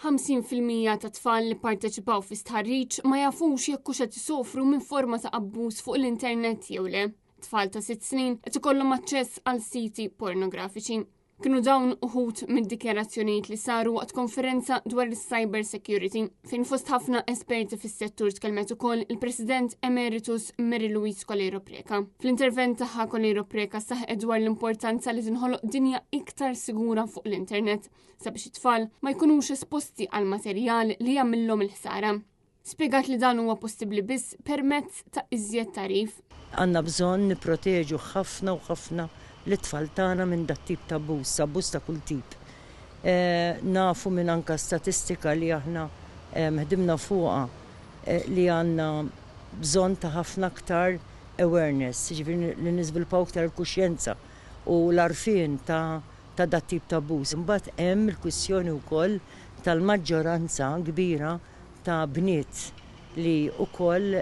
50% ta' tfal li parteċipaw fi stħarriġ ma jafux jekk hux qed isofru minn forma ta' abbuż fuq l-internet jew le. Tfal ta' 6 snin qed ikollhom aċċess għal siti pornografiċi. Kienu dawn uħud mid-dikjarazzjonijiet li saru waqt konferenza dwar is-cyber security fejn fost ħafna esperti fis-settur tkellmet ukoll il-President Emeritus Mary Louise Colero Preca. Fl-intervent tagħha Colero Preca saħqet dwar l-importanza li tinħoloq dinja iktar sigura fuq l-internet sabiex it-tfal ma jkunux esposti għal materjal li jagħmilhom il-ħsara. Spjegat li dan huwa possibbli biss permezz ta' iżjed tarif. Għandna bżonn nipproteġu ħafna u ħafna l-tfal tagħna minn dat tip ta' abbuż ta' kull tip. Nafu minn anka statistika li aħna ħdimna fuqha li għandna bżonn ta' ħafna aktar awareness, ġifieri li niżviluppaw aktar kuxjenza u l-arfien ta' dat tip ta' abbuż. Imbagħad hemm il-kwistjoni wkoll tal-maġġoranza kbira ta' bniet li wkoll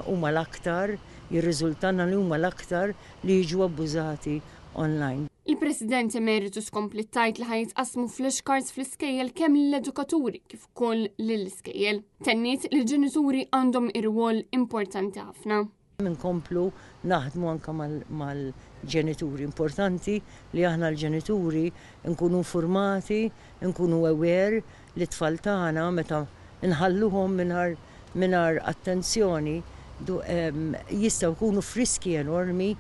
huma l-aktar jirriżultana li huma l-aktar li jiġu abbużati online. Il-President Emeritus kompli tajt li ħajtqasmu flashcards fl-iskejjel kemm lill-edukaturi kif ukoll lill-iskejjel. Tenniet li l-ġenituri għandhom ir-rwol importanti ħafna. Inkomplu naħdmu anke mal-ġenituri. Importanti li aħna l-ġenituri nkunu informati, nkunu aware li t-tfal tagħna meta nħalluhom mingħajr attenzjoni jistaw kunu friski enormi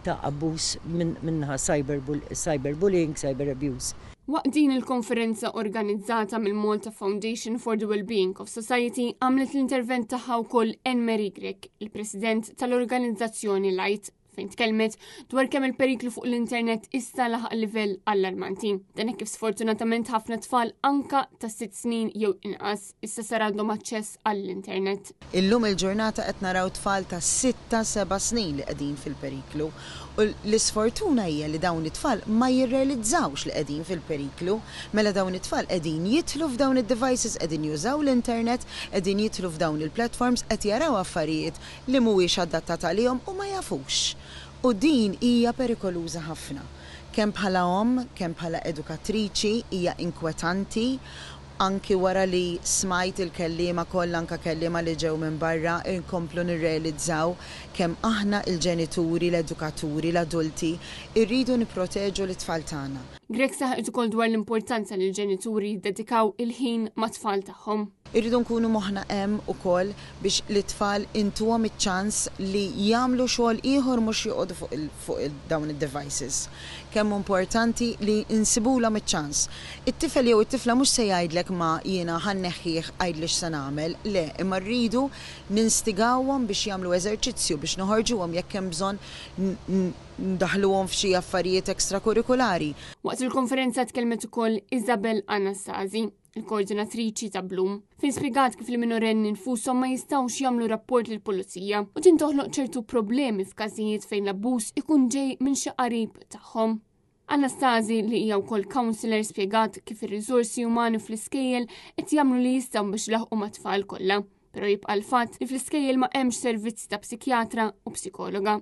ta' abbuż minnaħa cyberbullying, cyber abuse. Waqt din il-konferenza organizzata mill-Malta Foundation for the Wellbeing of Society għamlet l-intervent tagħha wkoll Anne-Marie Grech, il-President tal-organizzazzjoni Light, fejn tkellmet dwar kemm il-periklu fuq l-internet issa laħaq livell allarmanti. Dan kif sfortunatament ħafna tfal anka ta' 6 snin jew inqas issa sar għandhom aċċess għall-internet. Illum il-ġurnata qed naraw tfal ta' 6-7 snin li qegħdin fil-periklu. U l-isfortuna hija li dawn it-tfal ma jirrealizzawx li qegħdin fil-periklu, mela dawn it-tfal qegħdin jidħlu f'dawn id-devices, qegħdin jużaw l-internet, qegħdin jidħlu f'dawn il-platforms qed jaraw affarijiet li mhuwiex adattat għalihom u ma jafux. U din hija perikoluża ħafna. Kemm bħala kemm bħala edukatriċi hija inkwetanti. Anki wara li smajt il-kellima kollha anke kellima li ġew minn barra inkomplu nirrealizzaw kemm aħna il-ġenituri, l-edukaturi, l-adulti irridu nipproteġu l-tfal tagħna. Grech saħqet ukoll dwar l-importanza li l-ġenituri jiddedikaw il-ħin mat-tfal tagħhom. Irridu nkunu moħħna hemm ukoll biex l-tfal intuhom iċ-ċans li jagħmlu xogħol ieħor mhux joqogħdu fuq dawn id-devices. Kemm importanti li insibulhom iċ-ċans. It-tifel jew it-tifla mhux se jgħidlek ma jiena ħanneħħih għajdlix se nagħmel, le, imma rridu ninstigawhom biex jagħmlu eżerċizzju biex noħorġuhom jekk hemm bżonn ndaħluhom f'xi affarijiet ekstrakurikulari. Waqt il-konferenza tkellmet ukoll Isabel Anastazi, il-koordinatriċi ta' Bloom, fejn spjegat kif il-minorenni nfushom ma jistgħux jagħmlu rapport lill-pulizija u din toħloq ċertu problemi f'każijiet fejn l-abbuż ikun ġej minn xi qarib tagħhom. Anastazi li hija wkoll counselor spjegat kif ir-riżorsi umani fl-iskejjel qed jagħmlu li jistgħu biex laħqu mat-tfal kollha, però jibqa' l-fatt li fl-iskejjel ma hemmx servizzi ta' psikjatra u psikologa.